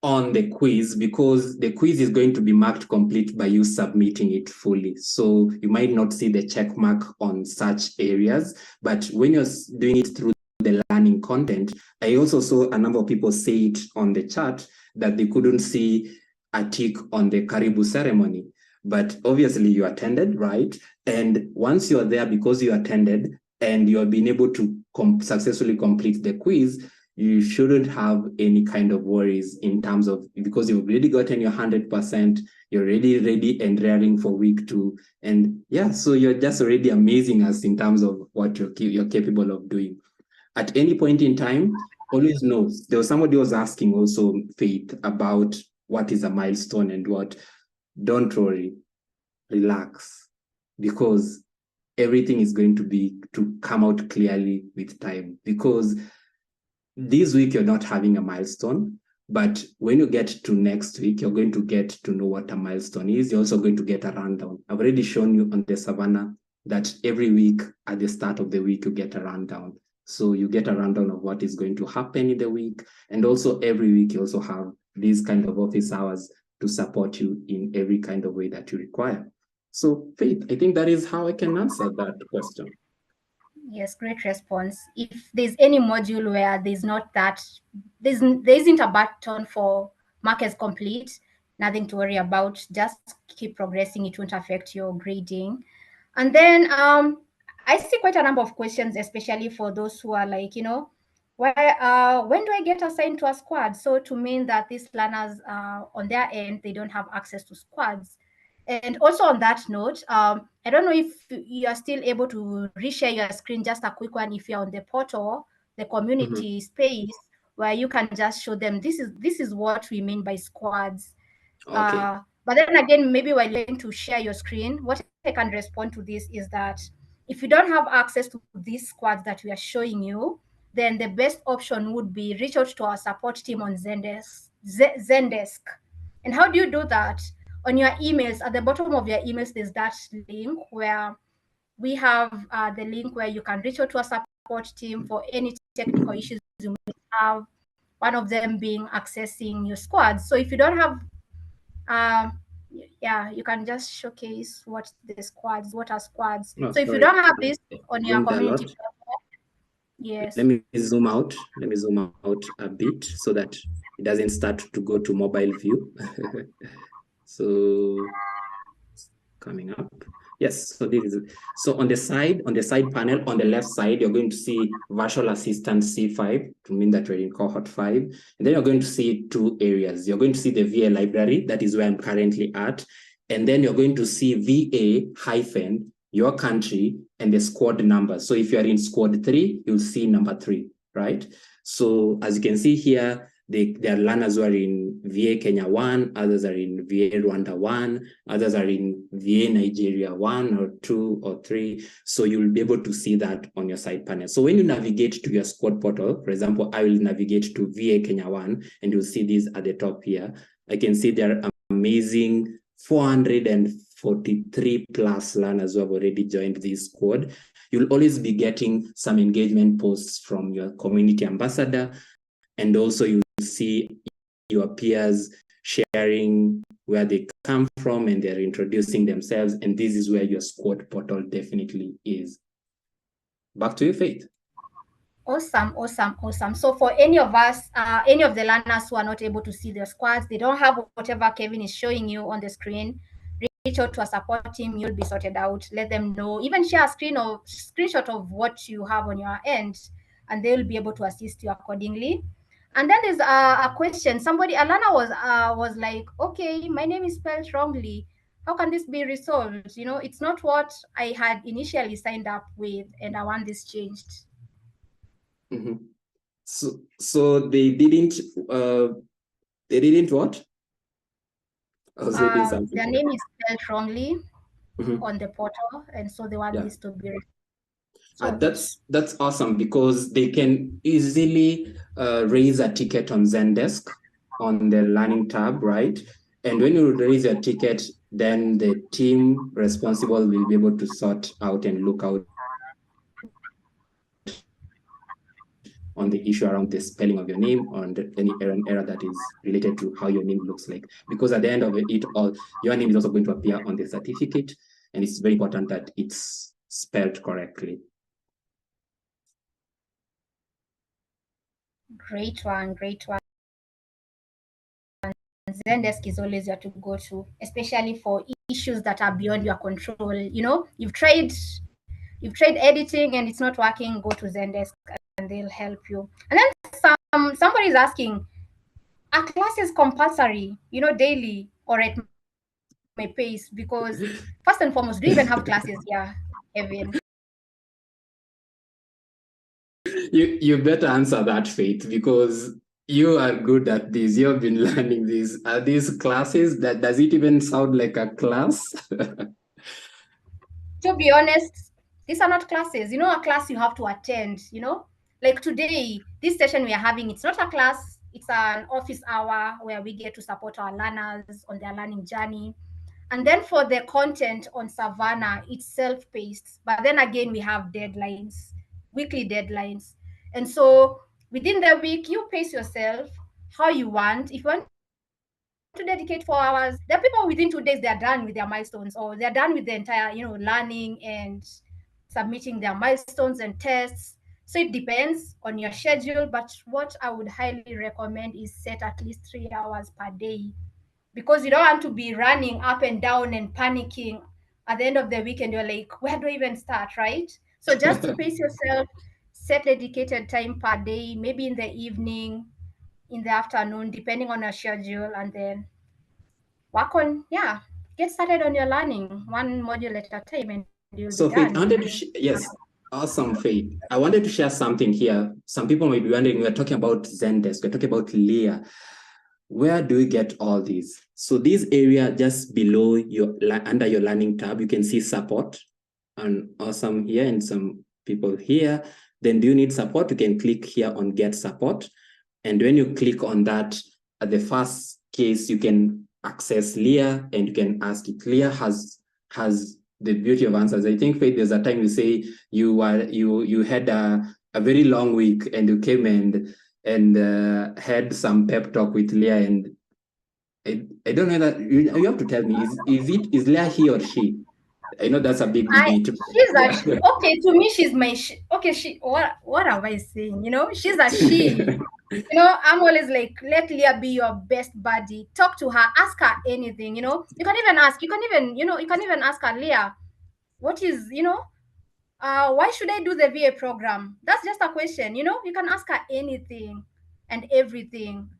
on the quiz, because the quiz is going to be marked complete by you submitting it fully. So you might not see the check mark on such areas, but when you're doing it through the learning content, I also saw a number of people say it on the chat that they couldn't see a tick on the Karibu ceremony. But obviously you attended, right? And once you're there, because you attended and you have been able to successfully complete the quiz, you shouldn't have any kind of worries in terms of, because you've already gotten your 100%, you're already ready and raring for week 2. And yeah, so you're just already amazing us in terms of what you're capable of doing. At any point in time, always know, there was somebody who was asking also, Faith, about what is a milestone and what. Don't worry, relax, because everything is going to come out clearly with time. Because this week you're not having a milestone, but when you get to next week, you're going to get to know what a milestone is. You're also going to get a rundown. I've already shown you on the Savannah that every week at the start of the week, you get a rundown. So you get a rundown of what is going to happen in the week. And also every week, you also have these kind of office hours to support you in every kind of way that you require. So Faith, I think that is how I can answer that question. Yes, great response. If there's any module where there isn't a button for mark as complete, nothing to worry about. Just keep progressing. It won't affect your grading. And then I see quite a number of questions, especially for those who are like, when do I get assigned to a squad? So to mean that these learners on their end, they don't have access to squads. And also on that note, I don't know if you are still able to reshare your screen, just a quick one, if you're on the portal, the community space, where you can just show them this is what we mean by squads. Okay. But then again, maybe while you're going to share your screen, what I can respond to this is that if you don't have access to these squads that we are showing you, then the best option would be reach out to our support team on Zendesk. And how do you do that? On your emails, at the bottom of your emails, there's that link where we have the link where you can reach out to a support team for any technical issues you may have, one of them being accessing your squads. So if you don't have you can just showcase what are squads. Oh, so if you sorry. don't have this on your Zoomed a community lot. platform, yes. Let me zoom out. Let me zoom out a bit so that it doesn't start to go to mobile view. So coming up. Yes, so this is it. So on the side panel, on the left side, you're going to see Virtual Assistant C5 to mean that we're in cohort 5. And then you're going to see 2 areas. You're going to see the VA library, that is where I'm currently at. And then you're going to see VA- your country and the squad number. So if you're in squad 3, you'll see number 3, right? So as you can see here, there are learners who are in VA Kenya 1, others are in VA Rwanda 1, others are in VA Nigeria 1 or 2 or 3. So you'll be able to see that on your side panel. So when you navigate to your squad portal, for example, I will navigate to VA Kenya 1, and you'll see this at the top here. I can see there are amazing 443 plus learners who have already joined this squad. You'll always be getting some engagement posts from your community ambassador, and also you see your peers sharing where they come from and they're introducing themselves. And this is where your squad portal definitely is. Back to you, Faith. Awesome. So for any of us, any of the learners who are not able to see their squads, they don't have whatever Kevin is showing you on the screen, reach out to a support team, you'll be sorted out. Let them know, even share a screenshot of what you have on your end, and they'll be able to assist you accordingly. And then there's a question. Alana was like, okay, my name is spelled wrongly. How can this be resolved? It's not what I had initially signed up with, and I want this changed. So they didn't what? Their name is spelled wrongly on the portal, and so they want this to be that's awesome, because they can easily raise a ticket on Zendesk on the learning tab, right? And when you raise a ticket, then the team responsible will be able to sort out and look out on the issue around the spelling of your name or any error that is related to how your name looks like. Because at the end of it all, your name is also going to appear on the certificate, and it's very important that it's spelled correctly. Great one, great one. Zendesk is always your to go to, especially for issues that are beyond your control. You know, you've tried editing and it's not working, go to Zendesk and they'll help you. And then somebody is asking, are classes compulsory, you know, daily or at my pace? Because first and foremost, do you even have classes here, Evan? You better answer that, Faith, because you are good at this. You've been learning these. Are these classes? Does it even sound like a class? To be honest, these are not classes. You know, a class you have to attend, you know? Like today, this session we are having, it's not a class, it's an office hour where we get to support our learners on their learning journey. And then for the content on Savannah, it's self-paced. But then again, we have deadlines, weekly deadlines. And so within the week, you pace yourself how you want. If you want to dedicate 4 hours, there are people within 2 days, they're done with their milestones, or they're done with the entire, you know, learning and submitting their milestones and tests. So it depends on your schedule. But what I would highly recommend is set at least 3 hours per day, because you don't want to be running up and down and panicking at the end of the weekend. You're like, where do I even start, right? So just to pace yourself, set dedicated time per day, maybe in the evening, in the afternoon, depending on your schedule, and then work on, get started on your learning one module at a time, and you'll So be Faith, done. I wanted to yes, awesome, Faith. I wanted to share something here. Some people might be wondering, we're talking about Zendesk, we're talking about Leah. Where do we get all these? So this area just below your, under your learning tab, you can see support, and awesome here, and some people here. Then do you need support? You can click here on get support. And when you click on that, at the first case, you can access Leah and you can ask it. Leah has the beauty of answers. I think, Faith, there's a time you say you had a very long week and you came and had some pep talk with Leah, and I don't know that you have to tell me, is Leah he or she? I know that's a big debate. She's a okay, to me she's my okay, she what am I saying? You know, she's a she. You know, I'm always like, let Leah be your best buddy. Talk to her, ask her anything, you know. You can even ask her, Leah, what is, you know, why should I do the VA program? That's just a question, you know. You can ask her anything and everything.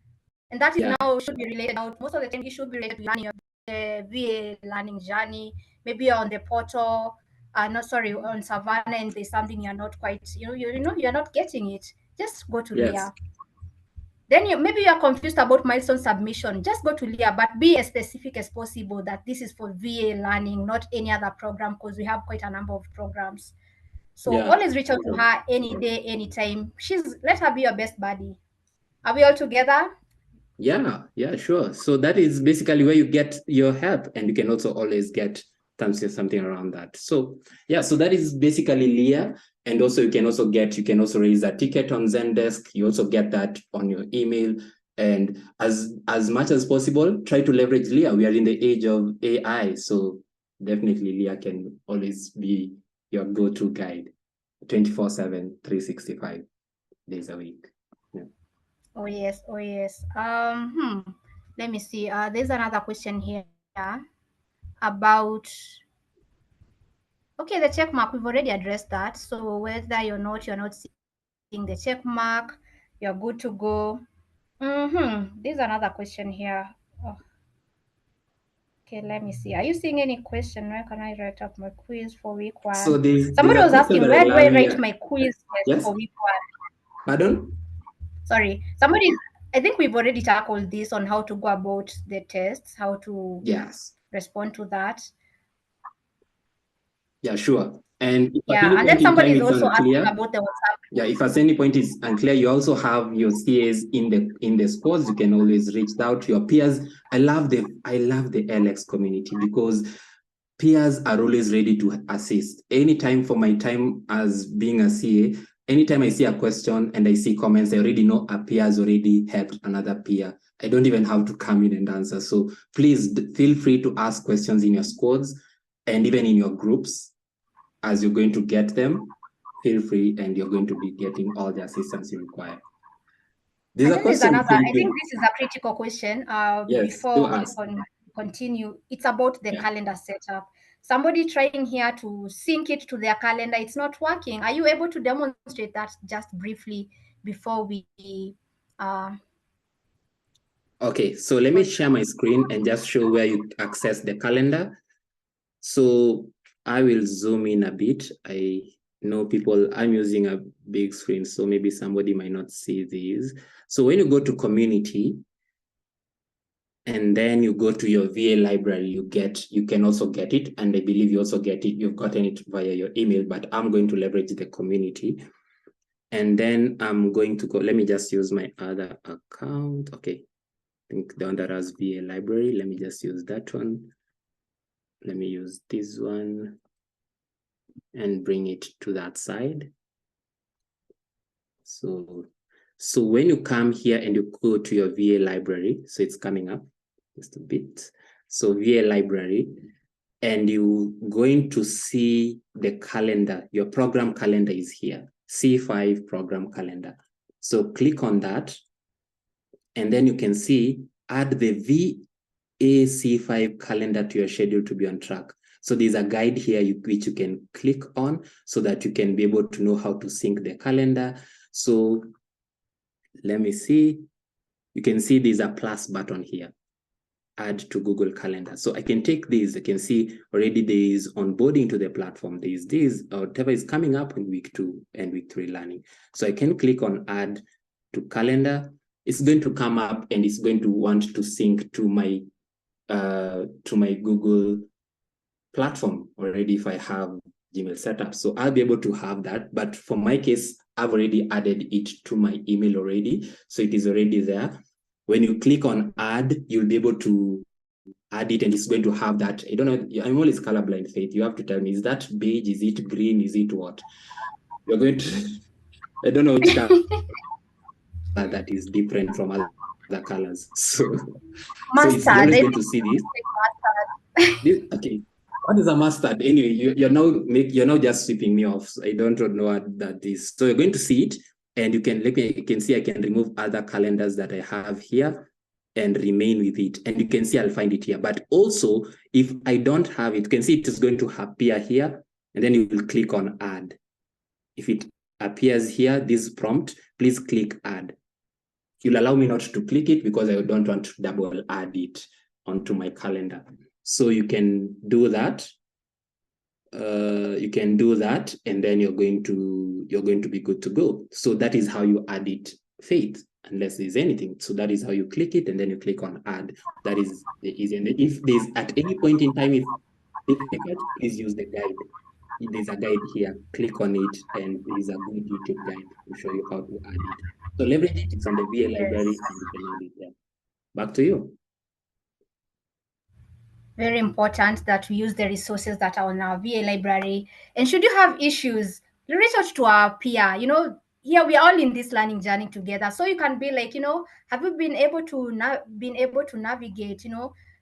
And that is now should be related out. Most of the time it should be related to learning of the VA learning journey. Maybe you're on the portal, on Savannah, and there's something you're not quite, you're not getting it. Just go to Leah. Then maybe you're confused about milestone submission. Just go to Leah, but be as specific as possible that this is for VA learning, not any other program, because we have quite a number of programs. So always reach out to her any day, anytime. Let her be your best buddy. Are we all together? Yeah, sure. So that is basically where you get your help, and you can also always get something around that. So yeah, so that is basically Leah. And also you can also raise a ticket on Zendesk. You also get that on your email. And as much as possible, try to leverage Leah. We are in the age of AI, so definitely Leah can always be your go-to guide 24/7, 365 days a week. Oh yes. Let me see. There's another question here about, okay, the check mark. We've already addressed that. So whether you're not seeing the check mark, you're good to go. There's another question here. Oh. Okay, let me see. Are you seeing any question? Where can I write up my quiz for week 1? So somebody was asking, where do I write my quiz for week 1? Pardon? Sorry, I think we've already tackled this on how to go about the tests, how to respond to that. Yeah, sure. And and then somebody is also asking about the WhatsApp. Yeah, if at any point is unclear, you also have your CAs in the scores. You can always reach out to your peers. I love the ALX community because peers are always ready to assist. Anytime for my time as being a CA, anytime I see a question and I see comments, I already know a peer has already helped another peer. I don't even have to come in and answer. So please feel free to ask questions in your squads and even in your groups as you're going to get them. Feel free, and you're going to be getting all the assistance you require. There's a question. I think this is a critical question. Yes, before we continue, it's about the calendar setup. Somebody trying here to sync it to their calendar, it's not working. Are you able to demonstrate that just briefly before we okay, so let me share my screen and just show where you access the calendar. So I will zoom in a bit. I know people, I'm using a big screen, so maybe somebody might not see these. So when you go to community, and then you go to your VA library, you can also get it. And I believe you also get it, you've gotten it via your email, but I'm going to leverage the community. And then I'm going to go, let me just use my other account. Okay, I think the one that has VA library, let me just use that one. Let me use this one and bring it to that side. So when you come here and you go to your VA library, so it's coming up just a bit. So VA library, and you're going to see the calendar. Your program calendar is here, C5 program calendar. So click on that, and then you can see add the VA C5 calendar to your schedule to be on track. So there's a guide here which you can click on so that you can be able to know how to sync the calendar. So let me see. You can see there's a plus button here, add to Google Calendar. So I can take this, I can see already there is onboarding to the platform. There is this, or whatever is coming up in week 2 and week 3 learning. So I can click on add to calendar. It's going to come up and it's going to want to sync to my Google platform already if I have Gmail set up. So I'll be able to have that. But for my case, I've already added it to my email already. So it is already there. When you click on add, you'll be able to add it and it's going to have that. I don't know, I'm always colorblind, Faith. You have to tell me, is that beige? Is it green? Is it what? You're going to, I don't know which color that is different from other colors. So it's always going to see this. Okay. What is a mustard? Anyway, you're now just sweeping me off. So I don't know what that is. So you're going to see it, and you can see I can remove other calendars that I have here and remain with it. And you can see I'll find it here. But also, if I don't have it, you can see it is going to appear here, and then you will click on add. If it appears here, this prompt, please click add. You'll allow me not to click it because I don't want to double add it onto my calendar. So you can do that. And then you're going to be good to go. So that is how you add it, Faith, unless there's anything. So that is how you click it, and then you click on add. That is the easy. And if there's at any point in time, if difficult, please use the guide. There's a guide here. Click on it, and there's a good YouTube guide to show you how to add it. So leverage it. It's on the VA library, and you can add it there. Back to you. Very important that we use the resources that are on our VA library. And should you have issues, reach out to our peer. Here we are all in this learning journey together. So you can be like, have you been able to navigate,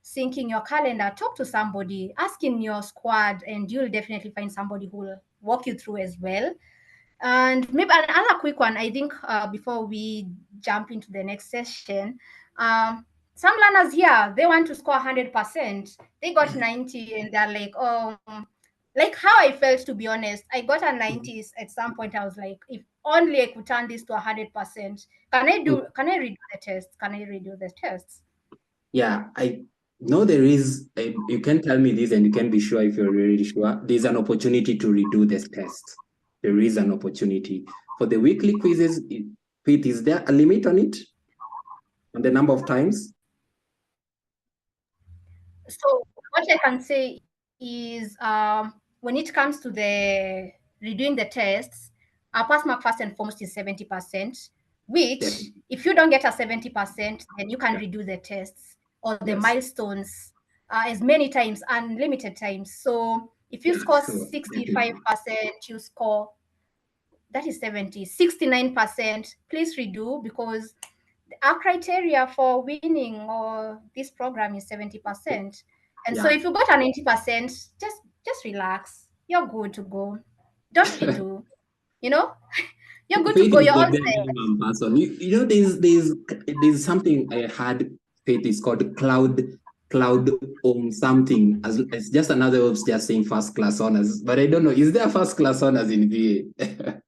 syncing your calendar? Talk to somebody, ask in your squad, and you'll definitely find somebody who will walk you through as well. And maybe another quick one, I think, before we jump into the next session. Some learners here, they want to score 100%. They got 90 and they're like, like how I felt, to be honest. I got a 90 at some point. I was like, if only I could turn this to 100%. Can I redo the test? Can I redo the tests? Yeah, I know there is, you can tell me this and you can be sure if you're really sure. There's an opportunity to redo this test. There is an opportunity. For the weekly quizzes, Pete, is there a limit on it? On the number of times? So what I can say is when it comes to the redoing the tests, our pass mark first and foremost is 70%, which if you don't get a 70%, then you can redo the tests or the milestones as many times, unlimited times. So if you score 65%, you score that is 69%. Please redo, because our criteria for winning or this program is 70%. And so Yeah. if you got a 90%, just relax. You're good to go. Don't redo. You know, you're good to Faith go. is You're the all bare set. minimum person. You know, there's something I had. Faith is called cloud something. As it's just another way of just saying first class honors. But I don't know. Is there first class honors in VA?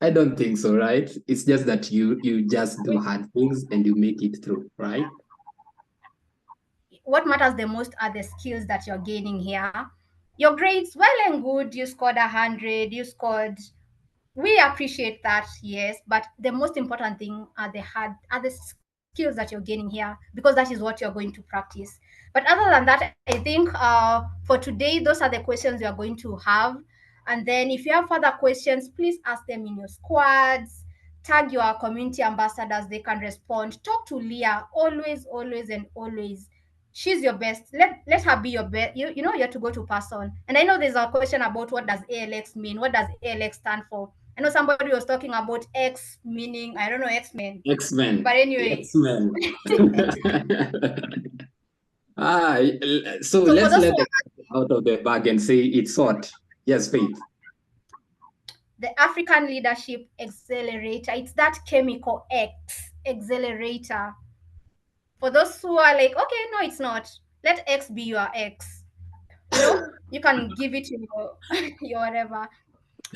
I don't think so, right? It's just that you just do hard things and you make it through, right? What matters the most are the skills that you're gaining here. Your grades, well and good. You scored 100. You scored. We appreciate that, yes, but the most important thing are the skills that you're gaining here, because that is what you're going to practice. But other than that, I think for today, those are the questions you are going to have. And then if you have further questions, please ask them in your squads. Tag your community ambassadors; they can respond. Talk to Leah always, always, and always. She's your best. Let her be your best. You know, you have to go to person. And I know there's a question about what does ALX mean. What does ALX stand for? I know somebody was talking about X meaning, I don't know, X-Men. X-Men. But anyway, X-Men. Ah, so so for let's those let who the are cat out of the bag and say it's what? Yes, Faith. the African Leadership Accelerator, it's that chemical X accelerator. For those who are like, okay, no, it's not. Let X be your X. You know, you can give it your your whatever.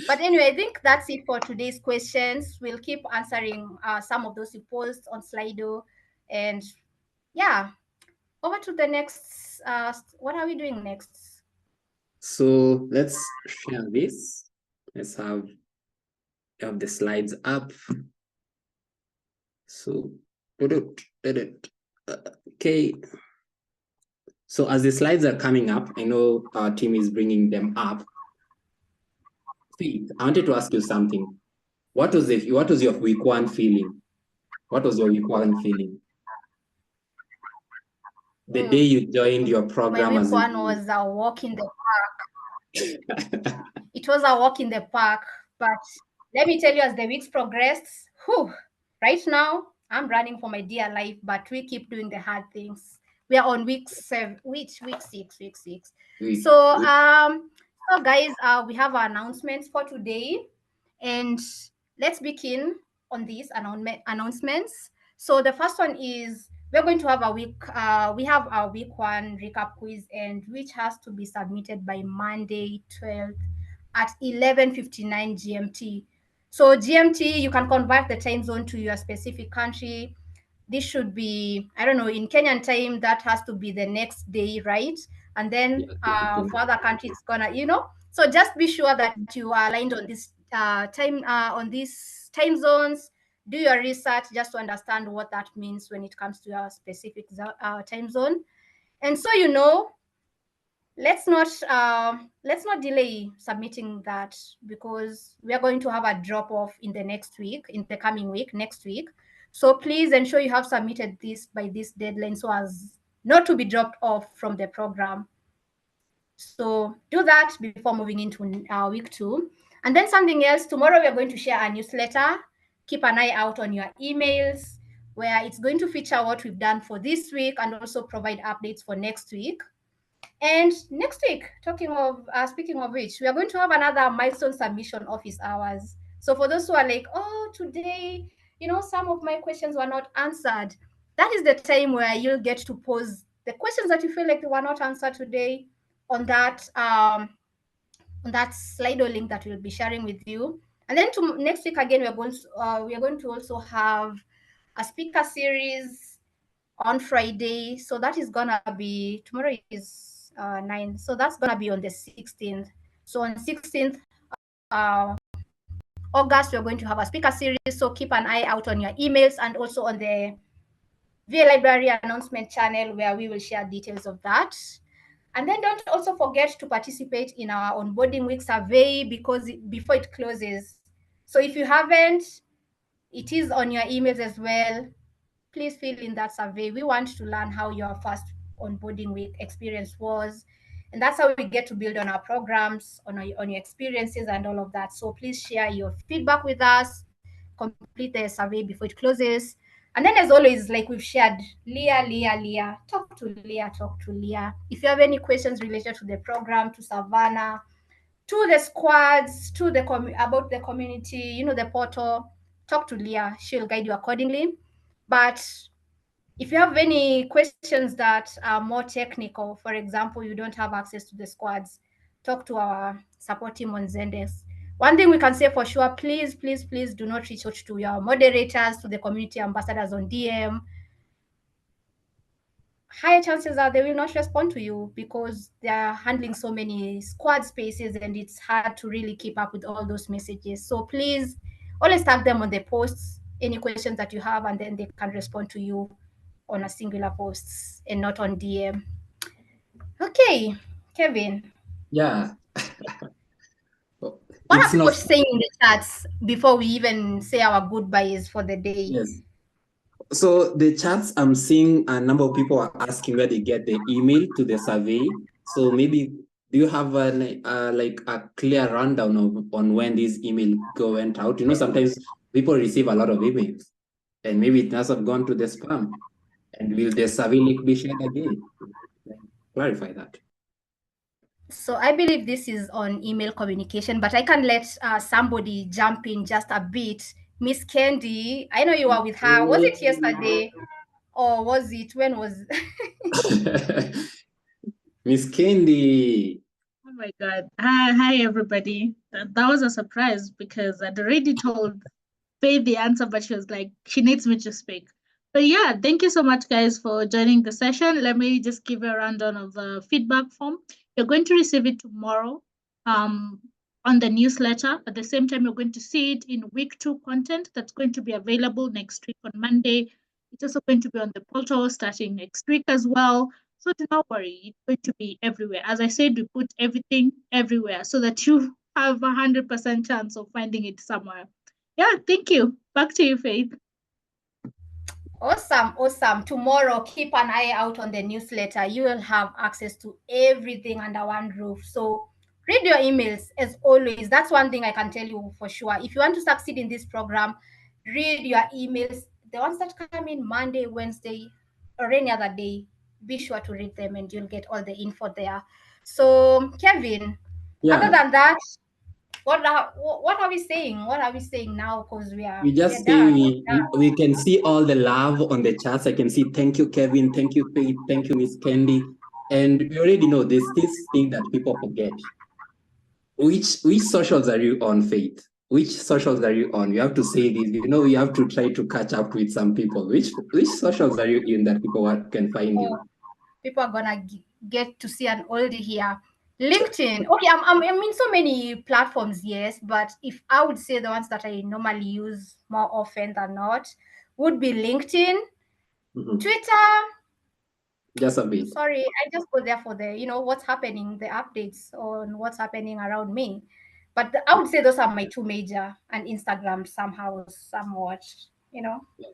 But anyway, I think that's it for today's questions. We'll keep answering some of those you post on Slido. And yeah, over to the next. What are we doing next? So let's share this. Let's have the slides up. So, okay. So as the slides are coming up, I know our team is bringing them up. Faith, I wanted to ask you something. What was your week one feeling? What was your week one feeling? The day you joined your My program week as one was a walk in the park. It was a walk in the park, but let me tell you, as the weeks progressed, whew, right now I'm running for my dear life, but we keep doing the hard things. We are on week 7, week 6. week. So guys, we have our announcements for today, and let's begin on these announcements. So the first one is we're going to have we have our week one recap quiz, and which has to be submitted by Monday 12th at 11:59 GMT. So GMT, you can convert the time zone to your specific country. This should be, I don't know, in Kenyan time, that has to be the next day, right? And then for other countries, it's gonna, so just be sure that you are aligned on this on these time zones. Do your research just to understand what that means when it comes to your specific time zone. And so, let's not delay submitting that, because we are going to have a drop off in the coming week, next week. So please ensure you have submitted this by this deadline, so as not to be dropped off from the program. So do that before moving into week 2. And then something else, tomorrow we are going to share a newsletter. Keep an eye out on your emails, where it's going to feature what we've done for this week and also provide updates for next week. And next week, speaking of which, we are going to have another milestone submission office hours. So for those who are like, oh, today, some of my questions were not answered, that is the time where you'll get to pose the questions that you feel like they were not answered today on that Slido link that we'll be sharing with you. And then next week again, we are going to also have a speaker series on Friday. So that is gonna be, tomorrow is 9, so that's gonna be on the 16th. So on 16th August, we're going to have a speaker series. So keep an eye out on your emails and also on the VA Library announcement channel, where we will share details of that. And then don't also forget to participate in our onboarding week survey, because before it closes. So if you haven't, it is on your emails as well. Please fill in that survey. We want to learn how your first onboarding week experience was. And that's how we get to build on our programs, on your experiences and all of that. So please share your feedback with us, complete the survey before it closes. And then, as always, like we've shared, Leah, talk to Leah. If you have any questions related to the program, to Savannah, to the squads, to the about the community, the portal, talk to Leah. She'll guide you accordingly. But if you have any questions that are more technical, for example, you don't have access to the squads, talk to our support team on Zendesk. One thing we can say for sure, please do not reach out to your moderators, to the community ambassadors on DM. Higher chances are they will not respond to you because they are handling so many squad spaces and it's hard to really keep up with all those messages. So please always tag them on the posts, any questions that you have, and then they can respond to you on a singular posts and not on DM. Okay, Kevin. Yeah. What are people saying in the chats before we even say our goodbyes for the day? Yes. So the chats, I'm seeing a number of people are asking where they get the email to the survey. So maybe do you have like a clear rundown on when this email went out? Sometimes people receive a lot of emails and maybe it must have gone to the spam. And will the survey link be shared again? Clarify that. So I believe this is on email communication, but I can let somebody jump in just a bit. Miss Candy, I know you were with her. Was it yesterday? Or was it, when was Miss Candy? Oh my God. Hi everybody. That was a surprise because I'd already told Faith the answer, but she was like, she needs me to speak. But yeah, thank you so much, guys, for joining the session. Let me just give you a rundown of the feedback form. You're going to receive it tomorrow on the newsletter. At the same time, you're going to see it in week 2 content that's going to be available next week on Monday. It's also going to be on the portal starting next week as well. So do not worry, it's going to be everywhere. As I said, we put everything everywhere so that you have 100% chance of finding it somewhere. Yeah, thank you. Back to you, Faith. Awesome. Tomorrow, keep an eye out on the newsletter. You will have access to everything under one roof. So read your emails as always. That's one thing I can tell you for sure. If you want to succeed in this program, read your emails. The ones that come in Monday, Wednesday, or any other day, be sure to read them and you'll get all the info there. So, Kevin, other than that, what are we saying? What are we saying now? Because we just say we can see all the love on the chats. I can see thank you, Kevin, thank you, Faith, thank you, Miss Candy. And we already know there's this thing that people forget. Which socials are you on, Faith? Which socials are you on? You have to say this. You have to try to catch up with some people. Which socials are you in that people can find you? People are gonna get to see an oldie here. LinkedIn. Okay, I'm in so many platforms, yes, but if I would say the ones that I normally use more often than not would be LinkedIn, Twitter. Just a bit. Sorry, I just go there for the what's happening, the updates on what's happening around me. But I would say those are my two major, and Instagram somehow, somewhat.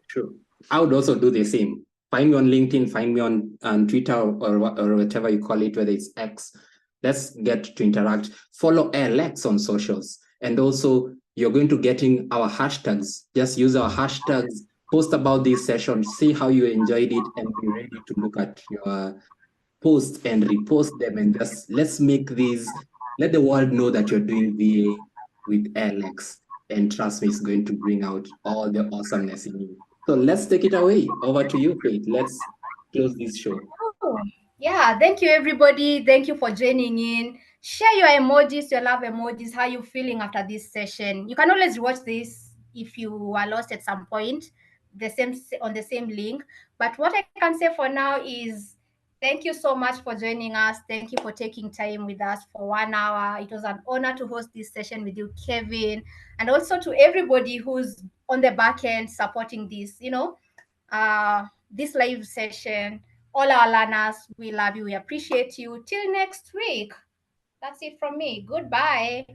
True. I would also do the same. Find me on LinkedIn, find me on Twitter or whatever you call it, whether it's X. Let's get to interact. Follow ALX on socials. And also, you're going to getting our hashtags. Just use our hashtags, post about this session, see how you enjoyed it, and be ready to look at your posts and repost them. And just let's make these, let the world know that you're doing VA with ALX. And trust me, it's going to bring out all the awesomeness in you. So let's take it away. Over to you, Faith. Let's close this show. Oh, yeah, thank you, everybody. Thank you for joining in. Share your emojis, your love emojis, how you feeling after this session. You can always watch this if you are lost at some point, on the same link. But what I can say for now is thank you so much for joining us. Thank you for taking time with us for 1 hour. It was an honor to host this session with you, Kevin, and also to everybody who's on the back end supporting this, this live session. All our learners, we love you. We appreciate you. Till next week. That's it from me. Goodbye.